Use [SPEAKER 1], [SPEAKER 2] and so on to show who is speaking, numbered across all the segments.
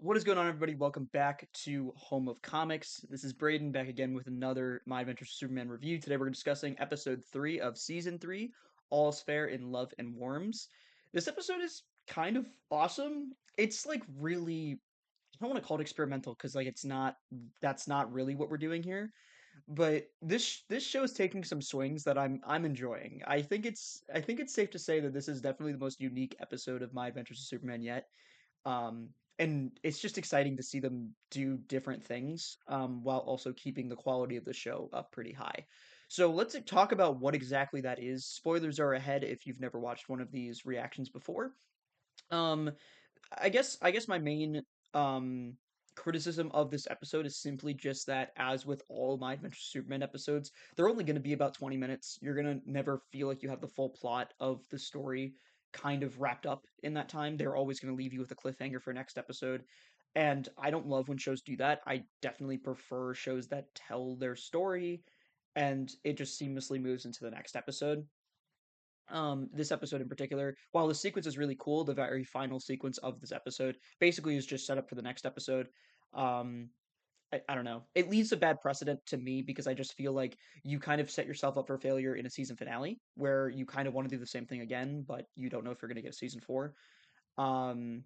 [SPEAKER 1] What is going on, everybody? Welcome back to Home of Comics. This is Brayden back again with another My Adventures with Superman review. Today we're discussing episode 3 of season 3, All's Fair in Love and Worms. This episode is kind of awesome. It's like really, I don't want to call it experimental because like that's not really what we're doing here. But this show is taking some swings that I'm enjoying. I think it's safe to say that this is definitely the most unique episode of My Adventures with Superman yet. Um, and it's just exciting to see them do different things while also keeping the quality of the show up pretty high. So let's talk about what exactly that is. Spoilers are ahead if you've never watched one of these reactions before. Um, I guess my main um criticism of this episode is simply just that, as with all my Adventures of Superman episodes, they're only going to be about 20 minutes. You're going to never feel like you have the full plot of the story kind of wrapped up in that time. They're always going to leave you with a cliffhanger for next episode. And I don't love when shows do that. I definitely prefer shows that tell their story and it just seamlessly moves into the next episode. This episode in particular, while the sequence is really cool, the very final sequence of this episode basically is just set up for the next episode. um I don't know, it leaves a bad precedent to me because I just feel like you kind of set yourself up for failure in a season finale where you kind of want to do the same thing again, but you don't know if you're going to get a season 4. um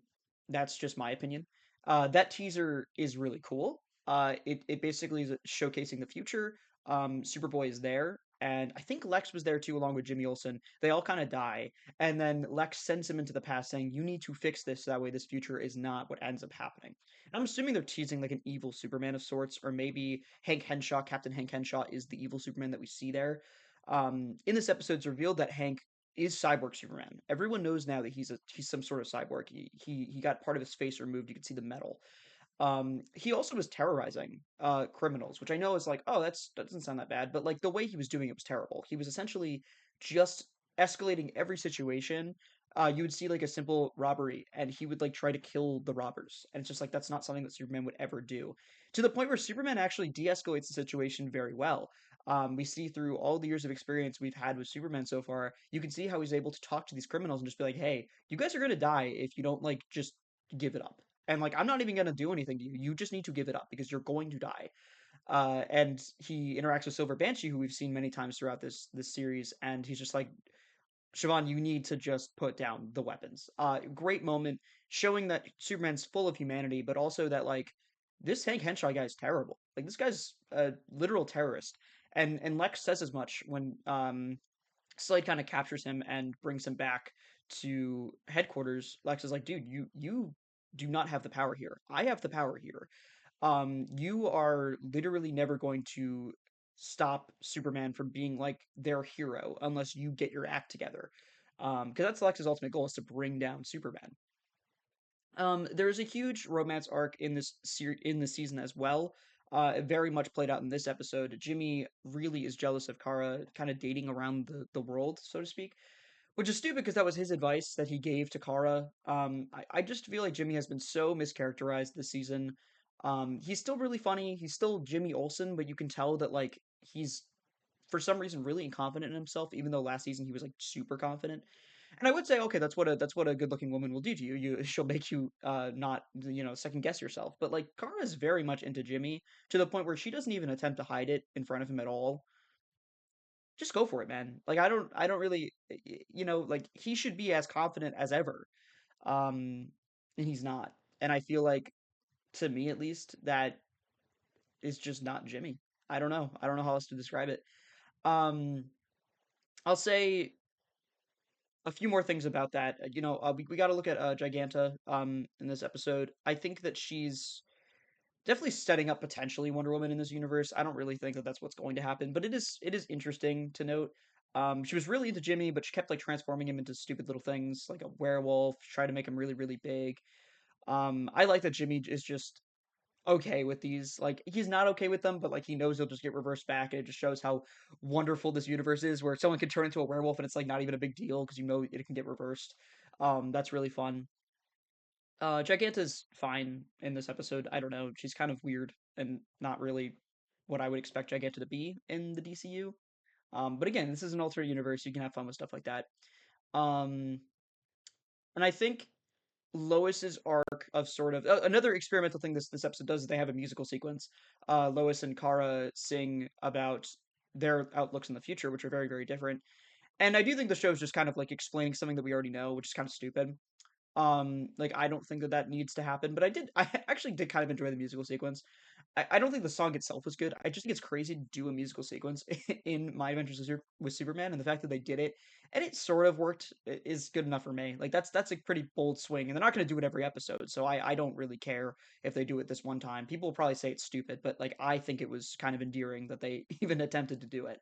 [SPEAKER 1] that's just my opinion. That teaser is really cool. It basically is showcasing the future. Superboy is there, and I think Lex was there too, along with Jimmy Olsen. They all kind of die, and then Lex sends him into the past, saying, "You need to fix this, so that way this future is not what ends up happening." And I'm assuming they're teasing like an evil Superman of sorts, or maybe Hank Henshaw, Captain Hank Henshaw, is the evil Superman that we see there. In this episode, it's revealed that Hank is Cyborg Superman. Everyone knows now that he's some sort of cyborg. He got part of his face removed. You can see the metal. He also was terrorizing criminals, which I know is like, oh, that doesn't sound that bad, but like the way he was doing it was terrible. He was essentially just escalating every situation. You would see like a simple robbery, and he would like try to kill the robbers, and it's just like that's not something that Superman would ever do. To the point where Superman actually de-escalates the situation very well. We see through all the years of experience we've had with Superman so far, you can see how he's able to talk to these criminals and just be like, "Hey, you guys are gonna die if you don't like just give it up." And like, I'm not even gonna do anything to you. You just need to give it up because you're going to die. And he interacts with Silver Banshee, who we've seen many times throughout this series, and he's just like, Siobhan, you need to just put down the weapons. Great moment showing that Superman's full of humanity, but also that like this Hank Henshaw guy is terrible. Like this guy's a literal terrorist, and Lex says as much when Slade kind of captures him and brings him back to headquarters. Lex is like, dude, you do not have the power here. I have the power here. You are literally never going to stop Superman from being like their hero unless you get your act together. Because that's Lex's ultimate goal, is to bring down Superman. There's a huge romance arc in in this season as well. Very much played out in this episode. Jimmy really is jealous of Kara, kind of dating around the world, so to speak, which is stupid because that was his advice that he gave to Kara. I just feel like Jimmy has been so mischaracterized this season. He's still really funny. He's still Jimmy Olsen, but you can tell that like he's for some reason really confident in himself, even though last season he was like super confident. And I would say, okay, that's what a good looking woman will do to you. She'll make you not second guess yourself. But like Kara is very much into Jimmy to the point where she doesn't even attempt to hide it in front of him at all. Just go for it, man. Like I don't really, like he should be as confident as ever. Um, and he's not. And I feel like, to me at least, that is just not Jimmy. I don't know. I don't know how else to describe it. Um, I'll say a few more things about that. We got to look at Giganta in this episode. I think that she's definitely setting up potentially Wonder Woman in this universe. I don't really think that that's what's going to happen, but it is interesting to note. She was really into Jimmy, but she kept like transforming him into stupid little things like a werewolf, try to make him really really big. I like that Jimmy is just okay with these. Like he's not okay with them, but like he knows he'll just get reversed back, and it just shows how wonderful this universe is, where someone can turn into a werewolf and it's like not even a big deal because it can get reversed. That's really fun. Giganta's fine in this episode. I don't know. She's kind of weird and not really what I would expect Giganta to be in the DCU. But again, this is an alternate universe. You can have fun with stuff like that. Um, and I think Lois's arc of sort of another experimental thing this episode does is they have a musical sequence. Lois and Kara sing about their outlooks in the future, which are very very different. And I do think the show's just kind of like explaining something that we already know, which is kind of stupid. Like I don't think that that needs to happen, but I actually did kind of enjoy the musical sequence. I don't think the song itself was good. I just think it's crazy to do a musical sequence in My Adventures with Superman, and the fact that they did it and it sort of worked is good enough for me. Like that's a pretty bold swing, and they're not going to do it every episode, so I don't really care if they do it this one time. People will probably say it's stupid, but like I think it was kind of endearing that they even attempted to do it.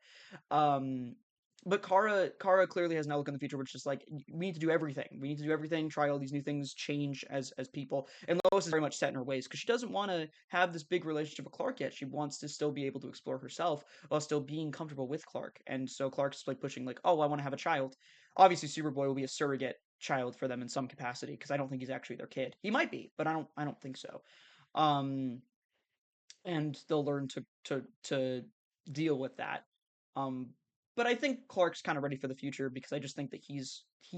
[SPEAKER 1] Um, but Kara clearly has an outlook in the future, which is like we need to do everything. We need to do everything, try all these new things, change as people. And Lois is very much set in her ways because she doesn't want to have this big relationship with Clark yet. She wants to still be able to explore herself while still being comfortable with Clark. And so Clark's like pushing like, oh, I want to have a child. Obviously, Superboy will be a surrogate child for them in some capacity because I don't think he's actually their kid. He might be, but I don't think so. Um, and they'll learn to deal with that. Um, but I think Clark's kind of ready for the future because I just think that he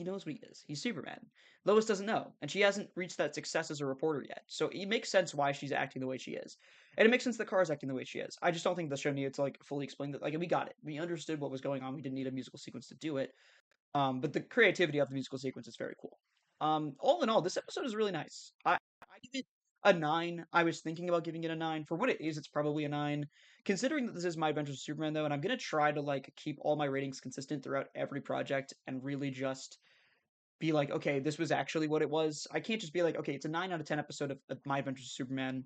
[SPEAKER 1] knows what he is. He's Superman. Lois doesn't know, and she hasn't reached that success as a reporter yet. So it makes sense why she's acting the way she is, and it makes sense that Kara's acting the way she is. I just don't think the show needed to like fully explain that. Like we got it, we understood what was going on. We didn't need a musical sequence to do it. But the creativity of the musical sequence is very cool. All in all, this episode is really nice. I give it a 9. I was thinking about giving it a 9. For what it is, it's probably a 9. Considering that this is My Adventures with Superman, though, and I'm gonna try to like keep all my ratings consistent throughout every project and really just be like, okay, this was actually what it was. I can't just be like, okay, it's a 9 out of 10 episode of My Adventures with Superman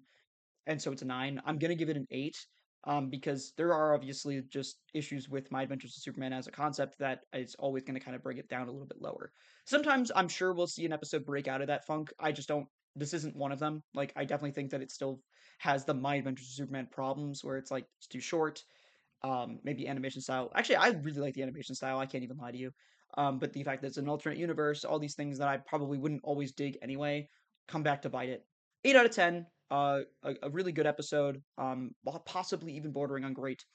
[SPEAKER 1] and so it's a 9. I'm gonna give it an 8, because there are obviously just issues with My Adventures with Superman as a concept that is always gonna kind of bring it down a little bit lower. Sometimes I'm sure we'll see an episode break out of that funk. I just don't. This isn't one of them. Like I definitely think that it still has the My Adventures with Superman problems where it's like it's too short, maybe animation style. Actually, I really like the animation style. I can't even lie to you. But the fact that it's an alternate universe, all these things that I probably wouldn't always dig anyway, come back to bite it. 8 out of 10. A really good episode. Possibly even bordering on great.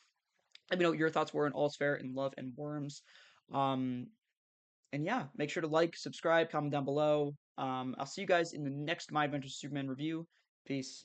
[SPEAKER 1] Let me know what your thoughts were on All's Fair in Love and Worms. Um, and yeah, make sure to like, subscribe, comment down below. I'll see you guys in the next My Adventures Superman review. Peace.